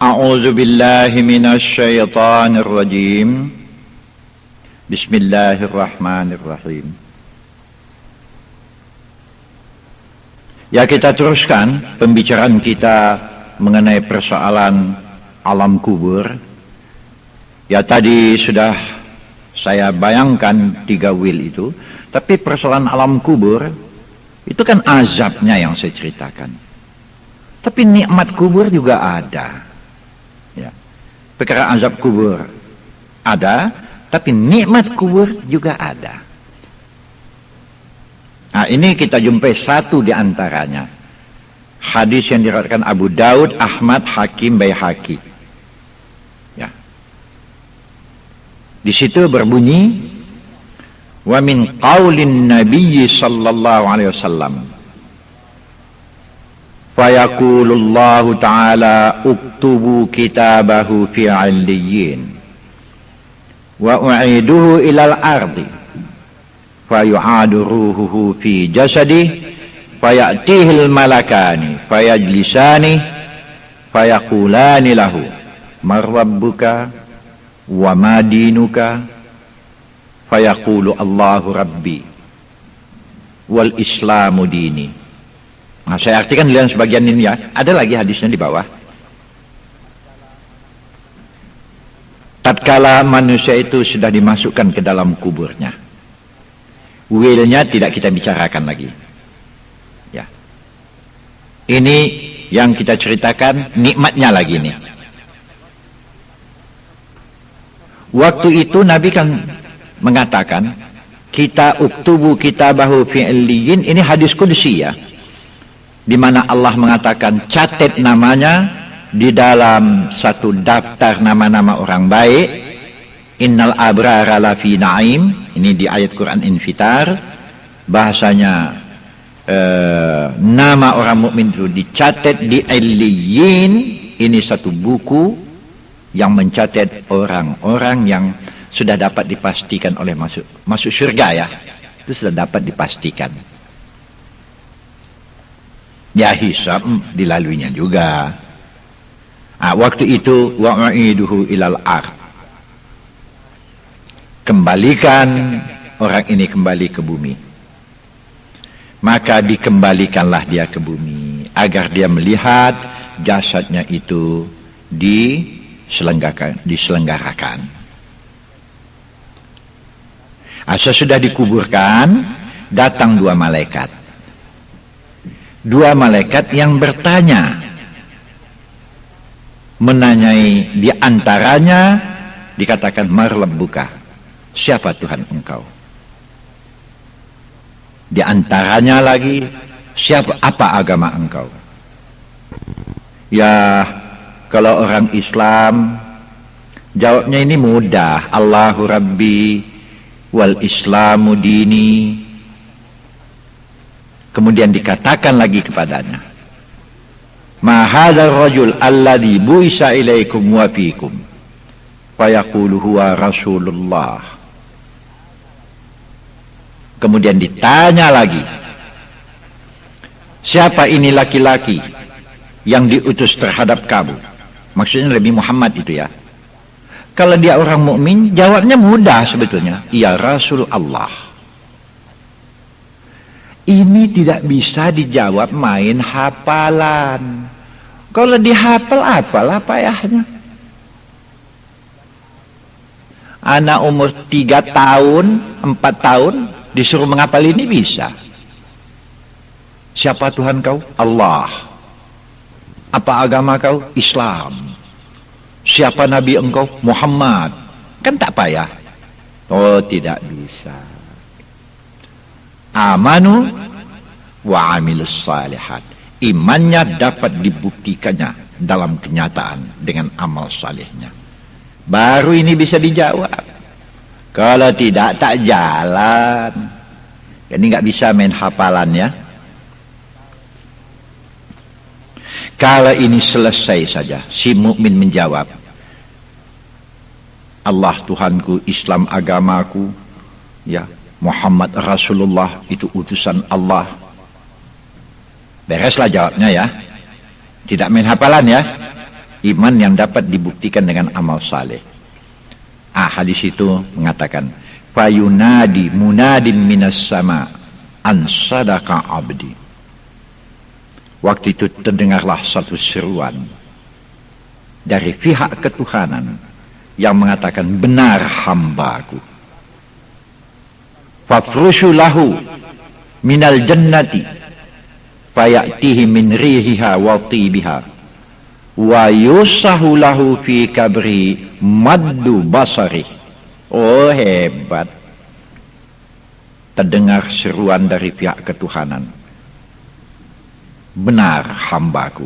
A'udzu billahi minasy syaithanir rajim. Bismillahirrahmanirrahim. Ya, kita teruskan pembicaraan kita mengenai persoalan alam kubur. Ya, tadi sudah saya bayangkan 3 wil itu, tapi persoalan alam kubur itu kan azabnya yang saya ceritakan. Tapi nikmat kubur juga ada. Ya. Perkara azab kubur ada, tapi nikmat kubur juga ada. Nah, ini kita jumpai satu di antaranya. Hadis yang diriwayatkan Abu Daud, Ahmad, Hakim, Baihaqi. Ya. Di situ berbunyi, wa min qaulin Nabi sallallahu alaihi wasallam, fa yaqulullahu ta'ala uktubu kitabahu fi 'illiyyin wa u'iduhu ilal ardi fa yu'adu ruhuhu fi jasadi fa ya'tihil malakani fa yajlisani fa yaqulani lahu man rabbuka wa ma dinuka fa yaqulu Allahu rabbi wal islamu dini. Nah, saya artikan dalam sebagian ini ya, ada lagi hadisnya di bawah. Tatkala manusia itu sudah dimasukkan ke dalam kuburnya, wilnya tidak kita bicarakan lagi. Ya, ini yang kita ceritakan nikmatnya lagi nih. Waktu itu Nabi kan mengatakan, kita uktubu kitabahu fi 'illiyyin, ini hadis qudsi ya, di mana Allah mengatakan catat namanya di dalam satu daftar nama-nama orang baik. Innal abrara lafi na'im, ini di ayat Quran Infitar, bahasanya nama orang mukmin itu dicatat di Illiyyin. Ini satu buku yang mencatat orang-orang yang sudah dapat dipastikan oleh masuk surga ya, itu sudah dapat dipastikan. Ya, hisab dilaluinya juga. Waktu itu wa'iduhu ilal ard, kembalikan orang ini kembali ke bumi. Maka dikembalikanlah dia ke bumi agar dia melihat jasadnya itu diselenggarakan. Sesudah dikuburkan, datang 2 malaikat. 2 malaikat yang bertanya, menanyai, di antaranya dikatakan marlabbuka, siapa Tuhan engkau? Di antaranya lagi, apa agama engkau? Ya, kalau orang Islam jawabnya ini mudah, Allahu Rabbi wal Islamu dini. Kemudian dikatakan lagi kepadanya, ma hadzal rajul alladzi bu'isa ilaikum wa fikum, fa yaqulu huwa rasulullah. Kemudian ditanya lagi, siapa ini laki-laki yang diutus terhadap kamu? Maksudnya Nabi Muhammad itu ya. Kalau dia orang mukmin, jawabnya mudah sebetulnya, ya Rasul Allah. Ini tidak bisa dijawab main hafalan. Kalau dihafal apalah payahnya. Anak umur 3 tahun, 4 tahun disuruh menghafal ini bisa. Siapa Tuhan kau? Allah. Apa agama kau? Islam. Siapa Nabi engkau? Muhammad. Kan tak payah. Oh, tidak bisa. Amanu wa amilus salihat. Imannya dapat dibuktikannya dalam kenyataan dengan amal salehnya. Baru ini bisa dijawab. Kalau tidak, tak jalan. Ini nggak bisa main hafalan ya. Kalau ini selesai saja, si mukmin menjawab, Allah Tuhanku, Islam agamaku, ya, Muhammad Rasulullah itu utusan Allah. Bereslah jawabnya ya. Tidak main hafalan ya. iman yang dapat dibuktikan dengan amal saleh. Hadis itu mengatakan, fayunadi munadin minas sama an sadaqa abdi. Waktu itu terdengarlah satu seruan dari pihak ketuhanan yang mengatakan, benar hambaku. Fafrushu lahu minal jannati fayatihi min rihiha wa tibiha wa yusahu lahu fi kabri maddu basari. Oh, hebat. Terdengar seruan dari pihak ketuhanan, benar hambaku.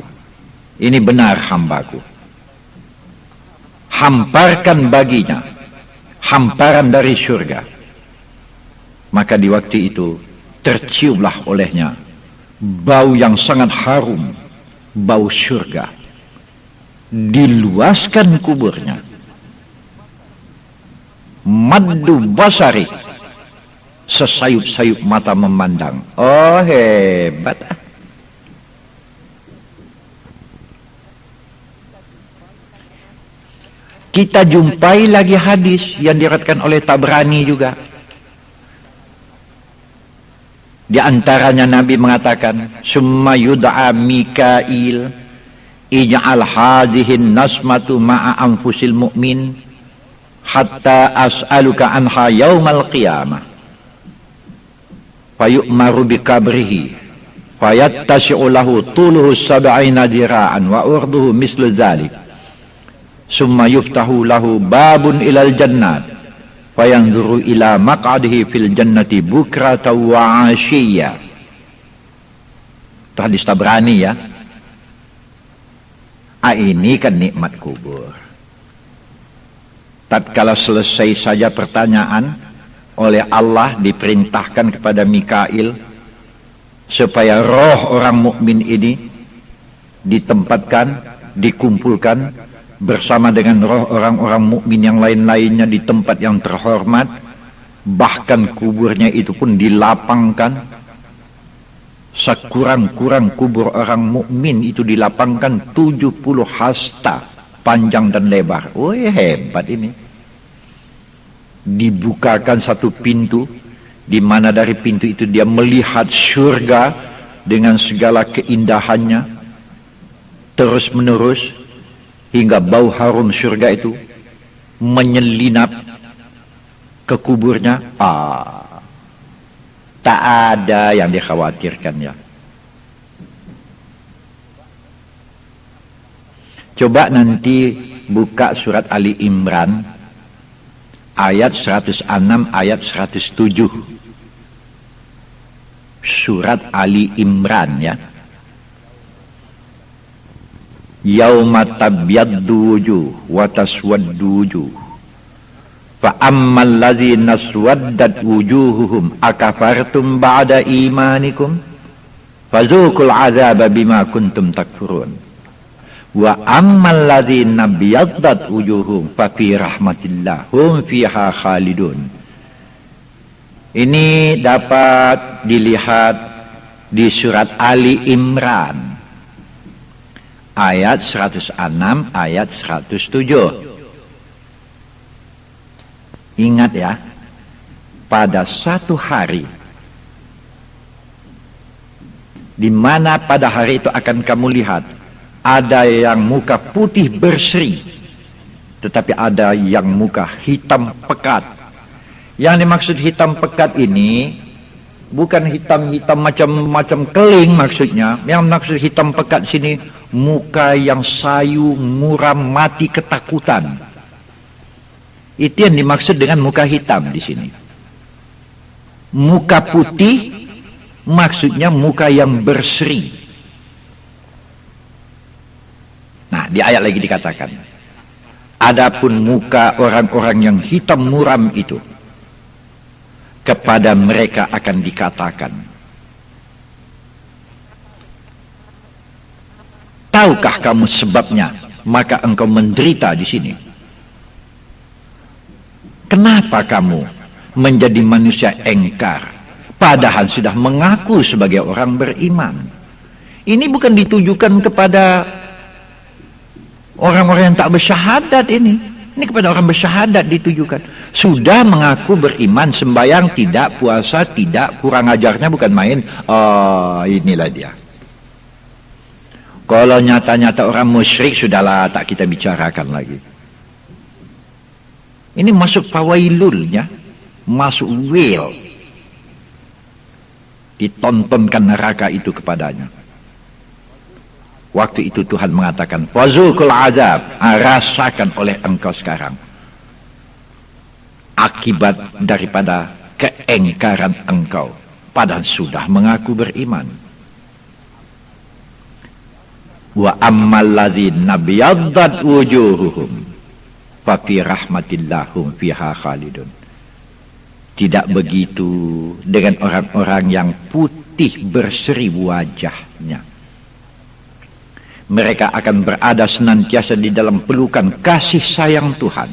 Ini benar hambaku. Hamparkan baginya hamparan dari surga. Maka di waktu itu terciumlah olehnya bau yang sangat harum, bau surga. Diluaskan kuburnya. Maddu basari, sesayup-sayup mata memandang. Oh, hebat. Kita jumpai lagi hadis yang diriwayatkan oleh Tabrani juga. Di antaranya Nabi mengatakan, summa yud'a Mikail ij'al hadhihin nasmatu ma'a anfusil mu'min hatta as'aluka anha yaumal qiyamah. Fayu'maru bikabrihi fayattasi'u lahu tuluhu sab'ina dira'an wa urduhu mislu dzalik. Summa yuftahu lahu babun ilal jannat fayanzuru ila maq'adihi fil jannati bukrata wa ashiyya. Hadis Tabrani ya. Ini kan nikmat kubur. Tatkala selesai saja pertanyaan, oleh Allah diperintahkan kepada Mikail supaya roh orang mukmin ini ditempatkan, dikumpulkan bersama dengan roh orang-orang mukmin yang lain-lainnya di tempat yang terhormat. Bahkan kuburnya itu pun dilapangkan. Sekurang-kurang kubur orang mukmin itu dilapangkan 70 hasta panjang dan lebar. Oh, hebat ini. Dibukakan satu pintu, di mana dari pintu itu dia melihat surga dengan segala keindahannya terus menerus, hingga bau harum surga itu menyelinap ke kuburnya. Tak ada yang dikhawatirkan ya. Coba nanti buka surat Ali Imran ayat 106 ayat 107. Surat Ali Imran ya. Yauma tabyaddu wujuh wa taswaddu wujuh. Fa ammal ladzina aswaddat wujuhuhum akafartum ba'da imanikum fazuqul azaba bima kuntum takfurun. Wa ammal ladzina biyaddat wujuhum fa fi rahmatillah hum fiha khalidun. Ini dapat dilihat di surat Ali Imran ayat 106 ayat 107. Ingat ya, pada satu hari di mana pada hari itu akan kamu lihat ada yang muka putih berseri, tetapi ada yang muka hitam pekat. Yang dimaksud hitam pekat ini bukan hitam-hitam macam keling maksudnya. Yang maksud hitam pekat sini muka yang sayu, muram, mati ketakutan. Itu yang dimaksud dengan muka hitam di sini. Muka putih maksudnya muka yang berseri. Nah, di ayat lagi dikatakan, adapun muka orang-orang yang hitam muram itu, kepada mereka akan dikatakan, tahukah kamu sebabnya maka engkau menderita di sini? Kenapa kamu menjadi manusia engkar padahal sudah mengaku sebagai orang beriman? Ini bukan ditujukan kepada Orang-orang yang tak bersyahadat ini kepada orang bersyahadat ditujukan. Sudah mengaku beriman, sembahyang tidak, puasa tidak, kurang ajarnya bukan main. Inilah dia. Kalau nyata-nyata orang musyrik, sudahlah, tak kita bicarakan lagi. Ini masuk pawailulnya, masuk wil. Ditontonkan neraka itu kepadanya. Waktu itu Tuhan mengatakan, "Wazuqul azab," rasakan oleh engkau sekarang akibat daripada keengkaran engkau padahal sudah mengaku beriman. Wa ammal ladzina biyaddat wujuhuhum fa fi rahmatillahum fiha khalidun. Tidak begitu dengan orang-orang yang putih berseri wajahnya. Mereka akan berada senantiasa di dalam pelukan kasih sayang Tuhan.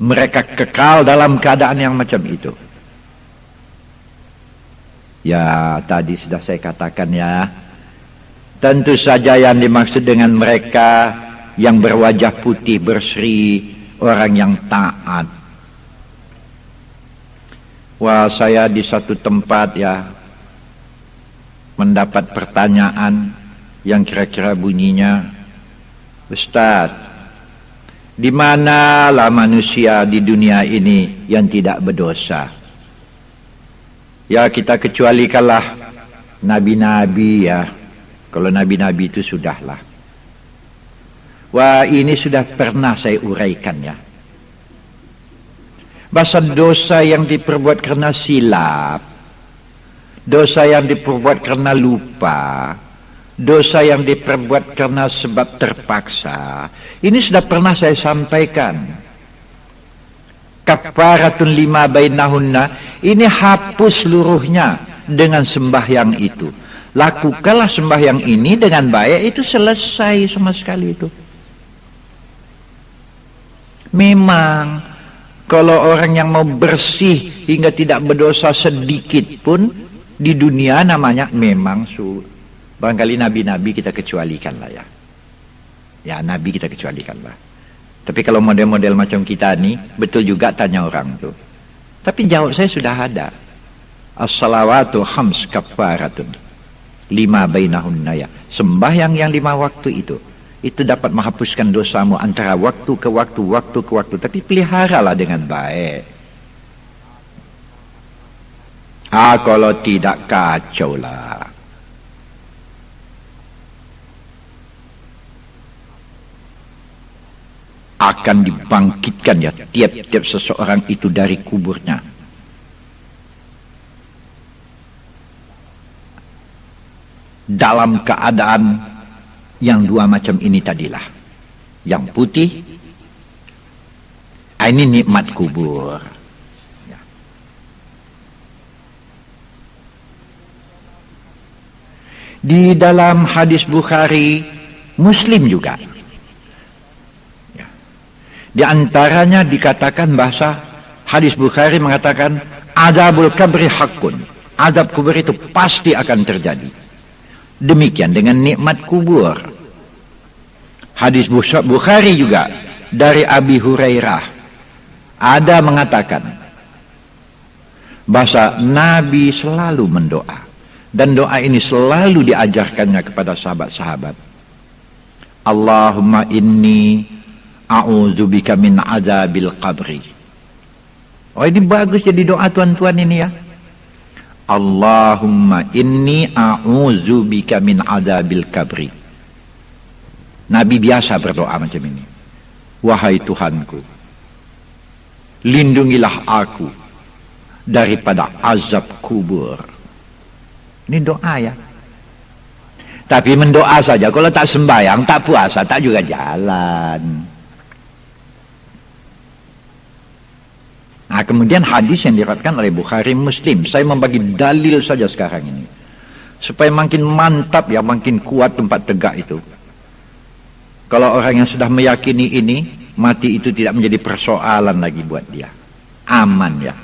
Mereka kekal dalam keadaan yang macam itu. Ya, tadi sudah saya katakan ya. Tentu saja yang dimaksud dengan mereka yang berwajah putih berseri, orang yang taat. Wah, saya di satu tempat ya mendapat pertanyaan yang kira-kira bunyinya, "Ustaz, di manalah manusia di dunia ini yang tidak berdosa?" Ya, kita kecualikanlah nabi-nabi ya. Kalau nabi-nabi itu sudahlah. Wah, ini sudah pernah saya uraikan ya. Bahasa dosa yang diperbuat karena silap, dosa yang diperbuat karena lupa, dosa yang diperbuat karena sebab terpaksa, ini sudah pernah saya sampaikan. Kafaratun lima bainahunna, ini hapus seluruhnya dengan sembahyang itu. Lakukanlah sembahyang ini dengan baik, itu selesai sama sekali itu. Memang kalau orang yang mau bersih hingga tidak berdosa sedikit pun di dunia namanya memang barangkali nabi-nabi kita kecualikan lah ya. Ya, nabi kita kecualikan lah. Tapi kalau model-model macam kita nih, betul juga tanya orang tuh. Tapi jawab saya sudah ada. As-salawatu khams kafaratun lima bainahunna ya. Sembahyang yang 5 waktu itu dapat menghapuskan dosamu antara waktu ke waktu, waktu ke waktu. Tapi peliharalah dengan baik. Kalau tidak, kacau lah. Akan dibangkitkan ya tiap-tiap seseorang itu dari kuburnya. Dalam keadaan yang 2 macam ini tadilah. Yang putih, ini nikmat kubur. Di dalam hadis Bukhari, Muslim juga. Di antaranya dikatakan bahasa hadis Bukhari mengatakan azabul kabri haqqun. Azab kubur itu pasti akan terjadi. Demikian dengan nikmat kubur. Hadis Bukhari juga dari Abi Hurairah ada mengatakan bahasa Nabi selalu mendoa. Dan doa ini selalu diajarkannya kepada sahabat-sahabat. Allahumma inni a'udzubika min azabil qabri. Oh, ini bagus jadi doa tuan-tuan ini ya. Allahumma inni a'udzubika min azabil qabri. Nabi biasa berdoa macam ini. Wahai Tuhanku, lindungilah aku daripada azab kubur. Ini doa ya. Tapi mendoa saja, kalau tak sembahyang, tak puasa, tak juga jalan. Nah, kemudian hadis yang diriwayatkan oleh Bukhari Muslim. Saya membagi dalil saja sekarang ini. Supaya makin mantap ya, makin kuat tempat tegak itu. Kalau orang yang sudah meyakini ini, mati itu tidak menjadi persoalan lagi buat dia. Aman ya.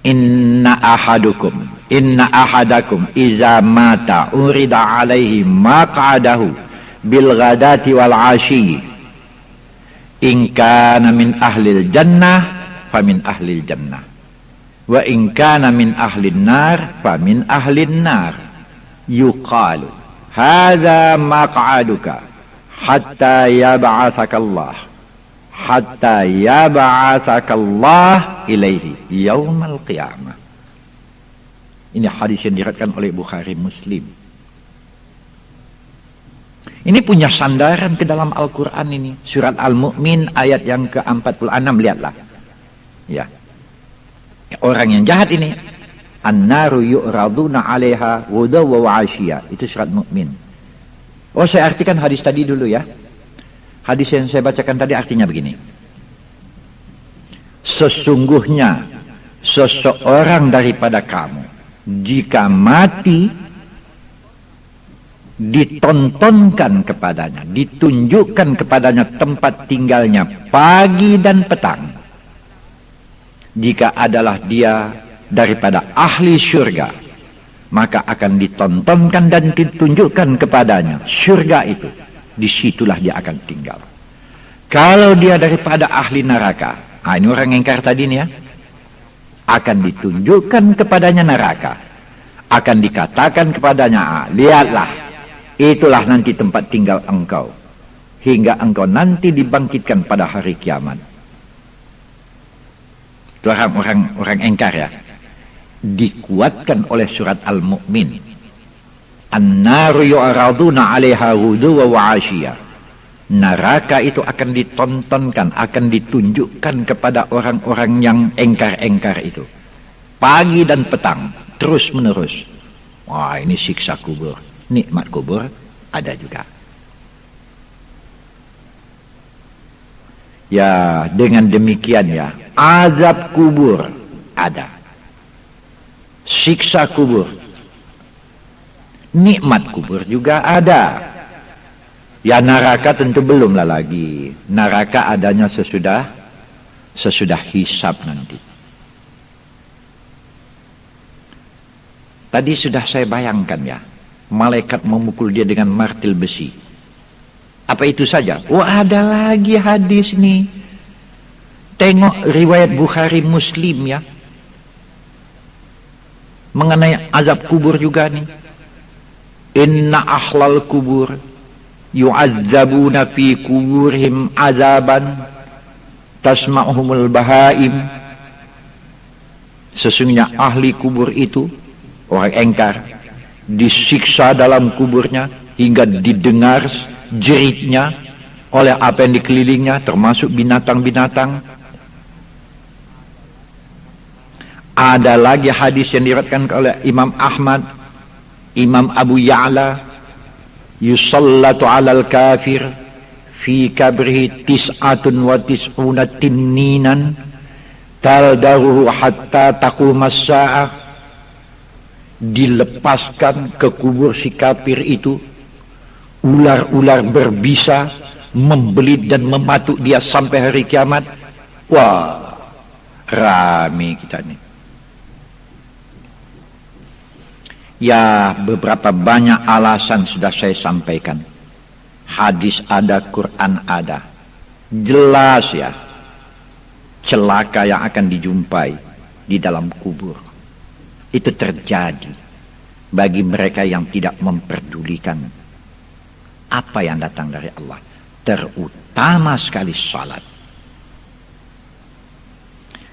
Inna ahadukum Inna ahadakum iza mata urida alaihi maq'adahu bil ghadati wal asyi in kana min ahlil jannah famin ahlil jannah wa in kana min ahlin nar famin ahlin nar yuqalu hadza maq'aduka hatta yab'atsakallah ilaihi yaumal qiyamah. Ini hadis yang diriwayatkan oleh Bukhari Muslim. Ini punya sandaran ke dalam Al-Quran ini. Surat Al-Mu'min ayat yang ke-46, lihatlah. Ya. Orang yang jahat ini, an-naru yu'raduna 'alaiha ghudawan wa 'ashiyya. Itu surat Mu'min. Oh, saya artikan hadis tadi dulu ya. Hadis yang saya bacakan tadi artinya begini. Sesungguhnya seseorang daripada kamu jika mati ditontonkan kepadanya, ditunjukkan kepadanya tempat tinggalnya pagi dan petang. Jika adalah dia daripada ahli surga, maka akan ditontonkan dan ditunjukkan kepadanya surga itu. Disitulah dia akan tinggal. Kalau dia daripada ahli neraka, ini orang ingkar tadi nih ya, akan ditunjukkan kepadanya neraka, akan dikatakan kepadanya, lihatlah, itulah nanti tempat tinggal engkau, hingga engkau nanti dibangkitkan pada hari kiamat. Itu orang ingkar ya. Dikuatkan oleh surat Al-Mu'min. An-naru yu'raduna 'alaiha ghuduwan wa 'ashiyya. Neraka itu akan ditontonkan, akan ditunjukkan kepada orang-orang yang engkar-engkar itu. Pagi dan petang, terus menerus. Wah, ini siksa kubur. Nikmat kubur ada juga. Ya, dengan demikian ya, azab kubur ada. Siksa kubur. Nikmat kubur juga ada. Ya, neraka tentu belumlah lagi. Neraka adanya sesudah hisab nanti. Tadi sudah saya bayangkan ya, malaikat memukul dia dengan martil besi. Apa itu saja? Oh, ada lagi hadis nih. Tengok riwayat Bukhari Muslim ya, mengenai azab kubur juga nih. Inna ahlal kubur yu'azzabuna fi kuburihim azaban tasma'uhumul bahaim. Sesungguhnya ahli kubur itu, orang engkar, disiksa dalam kuburnya hingga didengar jeritnya oleh apa yang dikelilingnya, termasuk binatang-binatang. Ada lagi hadis yang diriwayatkan oleh Imam Ahmad, Imam Abu Ya'la, yusallatu 'alal kafir fi kabrihi tis'atun wa tis'una tinninan taldaruhu hatta taqumas sa'ah. Dilepaskan ke kubur si kafir itu ular-ular berbisa, membelit dan mematuk dia sampai hari kiamat. Wah, rame kita nih. Ya, beberapa banyak alasan sudah saya sampaikan. Hadis ada, Quran ada. Jelas ya, celaka yang akan dijumpai di dalam kubur. Itu terjadi bagi mereka yang tidak memperdulikan apa yang datang dari Allah. Terutama sekali salat.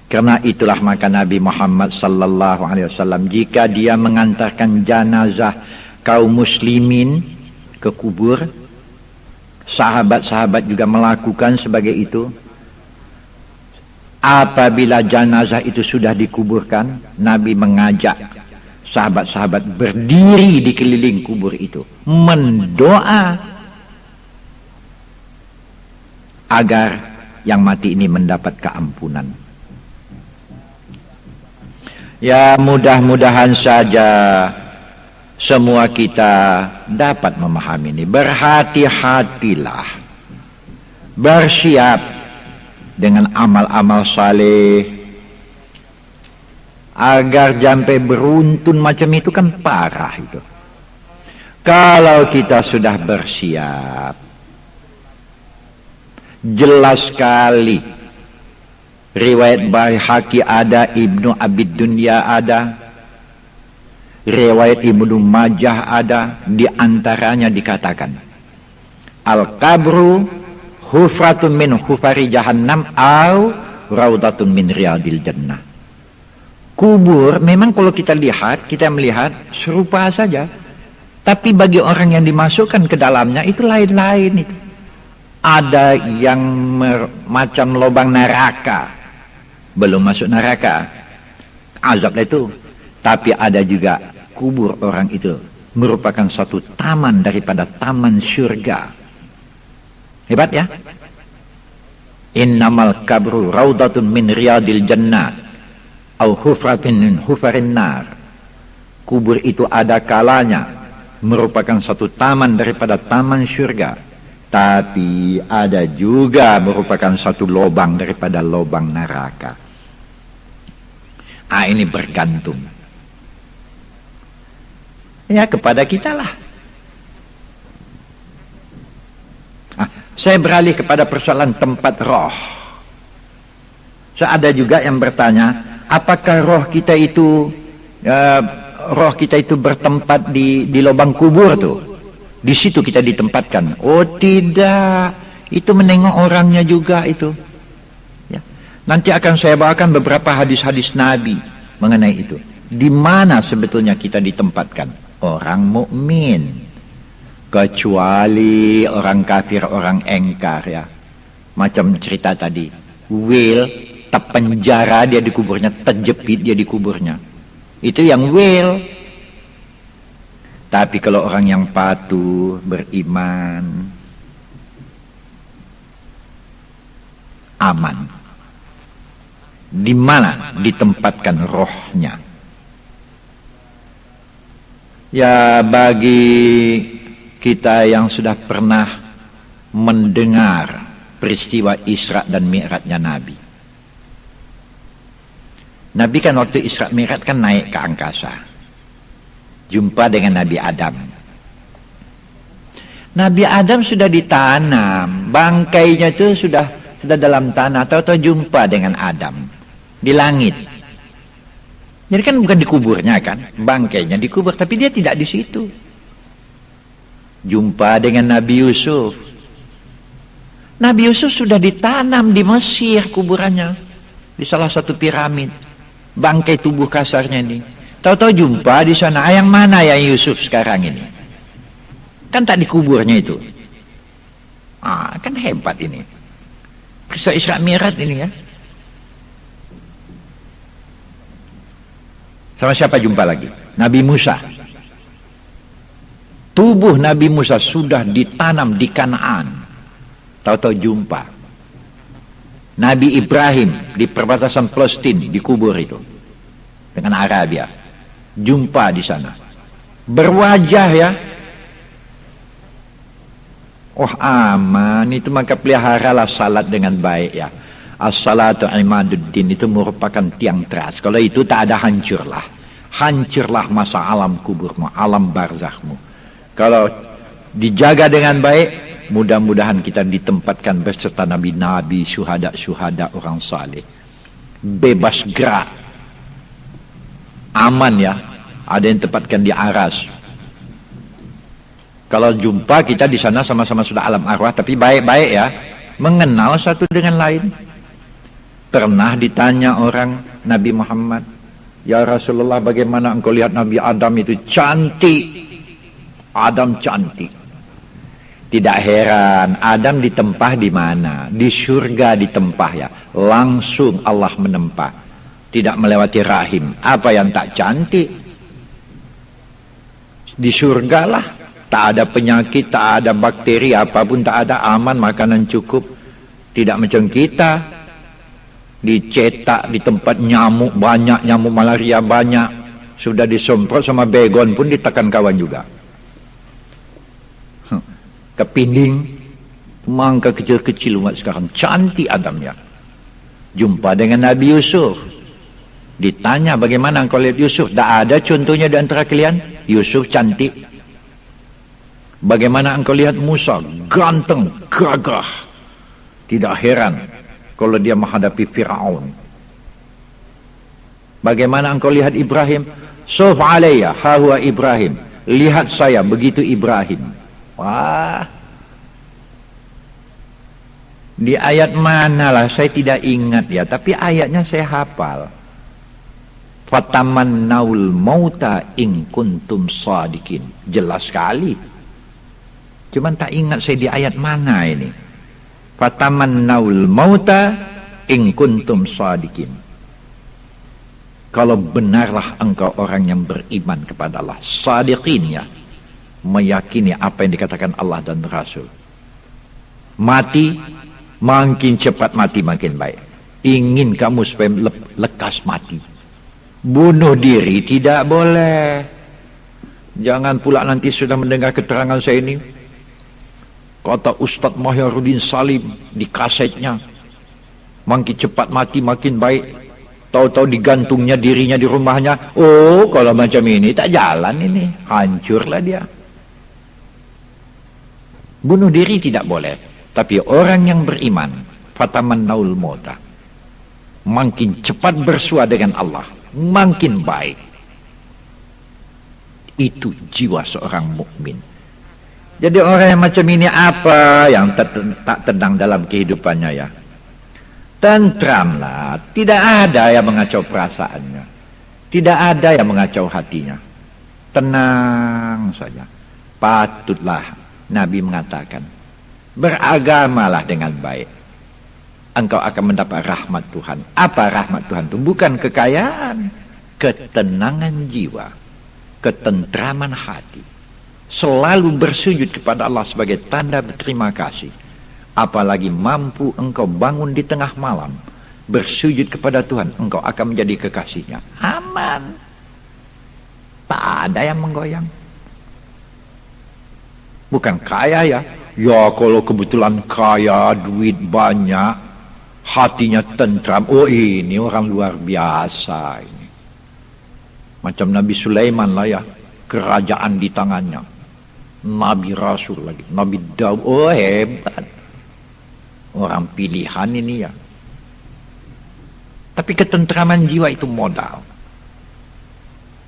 Karena itulah maka Nabi Muhammad sallallahu alaihi wasallam jika dia mengantarkan jenazah kaum muslimin ke kubur, sahabat-sahabat juga melakukan sebagai itu. Apabila jenazah itu sudah dikuburkan, Nabi mengajak sahabat-sahabat berdiri di keliling kubur itu, mendoa agar yang mati ini mendapat keampunan. Ya, mudah-mudahan saja semua kita dapat memahami ini. Berhati-hatilah, bersiap dengan amal-amal saleh, Agar sampai beruntun macam itu kan parah itu. Kalau kita sudah bersiap, jelas sekali riwayat Baihaqi ada, Ibnu Abid Dunya ada, riwayat Ibnu Majah ada, di antaranya dikatakan al-qabru hufratun min hufari jahannam au raudatun min riyadil jannah. Kubur memang kalau kita lihat, kita melihat serupa saja, tapi bagi orang yang dimasukkan ke dalamnya itu lain-lain itu. Ada yang macam lubang neraka, belum masuk neraka, azab itu. Tapi ada juga kubur orang itu merupakan satu taman daripada taman surga. Hebat ya? Innamal kabru raudatun min riyadil jannah au hufratun min hufarin nar. Kubur itu ada kalanya merupakan satu taman daripada taman surga, tapi ada juga merupakan satu lubang daripada lubang neraka. Ini bergantung ya kepada kita lah. Saya beralih kepada persoalan tempat roh. So, ada juga yang bertanya, apakah roh kita itu bertempat di lubang kubur tuh? Di situ kita ditempatkan? Oh tidak, itu menengok orangnya juga itu. Ya. Nanti akan saya bawakan beberapa hadis-hadis Nabi mengenai itu. Di mana sebetulnya kita ditempatkan? Orang mukmin, kecuali orang kafir, orang engkar ya. Macam cerita tadi, Will terpenjara dia di kuburnya, terjepit dia di kuburnya. Itu yang will. Tapi kalau orang yang patuh, beriman, aman. Di mana ditempatkan rohnya? Ya, bagi kita yang sudah pernah mendengar peristiwa Isra dan Mi'rajnya Nabi. Nabi kan waktu Isra Mi'raj kan naik ke angkasa, jumpa dengan Nabi Adam. Nabi Adam sudah ditanam, bangkainya itu sudah dalam tanah, tahu-tahu jumpa dengan Adam di langit. Jadi kan bukan di kuburnya kan, bangkainya dikubur, tapi dia tidak di situ. Jumpa dengan Nabi Yusuf. Nabi Yusuf sudah ditanam di Mesir kuburannya, di salah satu piramid. Bangkai tubuh kasarnya ini, tahu-tahu jumpa di sana. Yang mana ya Yusuf sekarang ini? Kan tak di kuburnya itu. Kan hebat ini. Kisah Isra Mi'raj ini ya. Sama siapa jumpa lagi? Nabi Musa. Tubuh Nabi Musa sudah ditanam di Kanaan, tahu-tahu jumpa. Nabi Ibrahim di perbatasan Palestina dikubur itu dengan Arabia, jumpa di sana, berwajah ya. Oh aman, itu maka peliharalah salat dengan baik ya. As-salatu imaduddin, itu merupakan tiang teras. Kalau itu tak ada, hancurlah masa alam kuburmu, alam barzakhmu. Kalau dijaga dengan baik, mudah-mudahan kita ditempatkan beserta nabi-nabi, syuhada, orang saleh. Bebas gerak, aman ya. Ada yang tempatkan di aras. Kalau jumpa kita di sana sama-sama sudah alam arwah, tapi baik-baik ya, mengenal satu dengan lain. Pernah ditanya orang Nabi Muhammad, ya Rasulullah, bagaimana engkau lihat Nabi Adam itu cantik? Adam cantik. Tidak heran, Adam ditempah di mana? Di surga ditempah ya. Langsung Allah menempah. Tidak melewati rahim. Apa yang tak cantik? Di surga lah. Tak ada penyakit, tak ada bakteri, apapun tak ada, aman, makanan cukup. Tidak macam kita. Dicetak di tempat nyamuk banyak, nyamuk malaria banyak. Sudah disemprot sama begon pun ditekan kawan juga. Kepinding, mangka kecil-kecil umat sekarang, cantik Adamnya. Jumpa dengan Nabi Yusuf. Ditanya bagaimana engkau lihat Yusuf, tak ada contohnya di antara kalian. Yusuf cantik. Bagaimana engkau lihat Musa, ganteng, gagah. Tidak heran kalau dia menghadapi Fir'aun. Bagaimana engkau lihat Ibrahim, Suf alayya hawa Ibrahim, lihat saya begitu Ibrahim. Wah, di ayat manalah saya tidak ingat ya, tapi ayatnya saya hafal. Fatamannaul mauta in kuntum sadikin. Jelas sekali. Cuman tak ingat saya di ayat mana ini. Fatamannaul mauta in kuntum sadikin. Kalau benarlah engkau orang yang beriman kepada Allah, sadiqin ya, meyakini apa yang dikatakan Allah dan Rasul. Mati, makin cepat mati makin baik. Ingin kamu supaya lekas mati. Bunuh diri tidak boleh. Jangan pula nanti sudah mendengar keterangan saya ini, kata Ustadz Mahyarudin Salim di kasetnya, makin cepat mati makin baik. Tahu-tahu digantungnya dirinya di rumahnya. Oh, kalau macam ini tak jalan ini, hancurlah dia. Bunuh diri tidak boleh. Tapi orang yang beriman, fatamannaul mauta, makin cepat bersua dengan Allah, makin baik. Itu jiwa seorang mukmin. Jadi orang yang macam ini apa yang tak tenang dalam kehidupannya ya? Tentramlah, tidak ada yang mengacau perasaannya, tidak ada yang mengacau hatinya. Tenang saja. Patutlah Nabi mengatakan, beragamalah dengan baik, engkau akan mendapat rahmat Tuhan. Apa rahmat Tuhan itu? Bukan kekayaan, ketenangan jiwa, ketentraman hati. Selalu bersujud kepada Allah sebagai tanda berterima kasih. Apalagi mampu engkau bangun di tengah malam bersujud kepada Tuhan, engkau akan menjadi kekasihnya. Aman, tak ada yang menggoyang. Bukan kaya ya, ya kalau kebetulan kaya, duit banyak, hatinya tentram, oh ini orang luar biasa ini. Macam Nabi Sulaiman lah ya, kerajaan di tangannya, Nabi Rasul lagi, Nabi Daud, oh hebat, orang pilihan ini ya. Tapi ketentraman jiwa itu modal.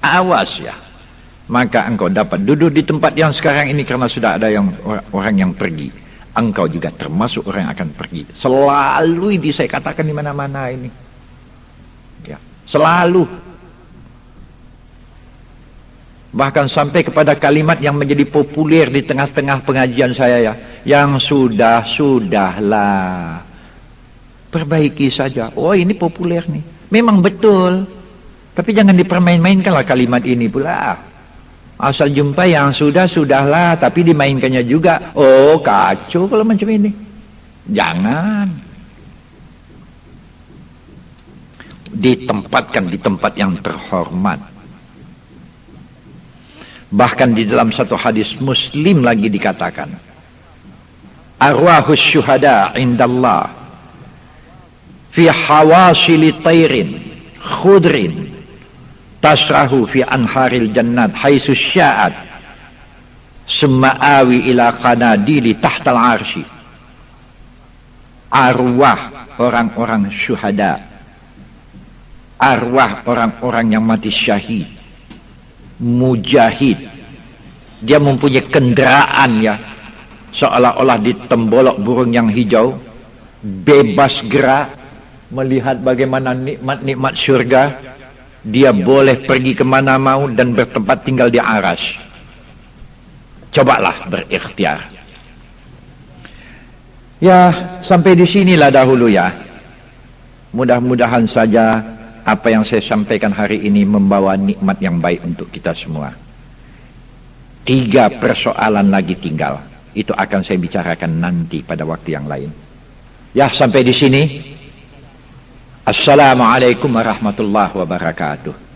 Awas ya, maka engkau dapat duduk di tempat yang sekarang ini karena sudah ada orang yang pergi. Engkau juga termasuk orang yang akan pergi. Selalu ini saya katakan di mana-mana ini. Ya, selalu. Bahkan sampai kepada kalimat yang menjadi populer di tengah-tengah pengajian saya ya. Yang sudahlah. Perbaiki saja. Oh ini populer nih. Memang betul. Tapi jangan dipermain-mainkanlah kalimat ini pula. Asal jumpa yang sudahlah, tapi dimainkannya juga. Oh kacau kalau macam ini. Jangan. Ditempatkan di tempat yang terhormat. Bahkan di dalam satu hadis Muslim lagi dikatakan, arwahus syuhada indallah fi hawasili tayrin khudrin tasrahu fi anharil jannat haitsu sya'at summa awi ila qanadili tahtal arsy. Arwah orang-orang syuhada, arwah orang-orang yang mati syahid, mujahid, dia mempunyai kendaraan ya, seolah-olah ditembolok burung yang hijau, bebas gerak, melihat bagaimana nikmat-nikmat surga. Dia boleh pergi kemana mau dan bertempat tinggal di aras. Cobalah berikhtiar. Ya, sampai di sinilah dahulu ya. Mudah-mudahan saja apa yang saya sampaikan hari ini membawa nikmat yang baik untuk kita semua. 3 persoalan lagi tinggal. Itu akan saya bicarakan nanti pada waktu yang lain. Ya, sampai di sini. Assalamualaikum warahmatullahi wabarakatuh.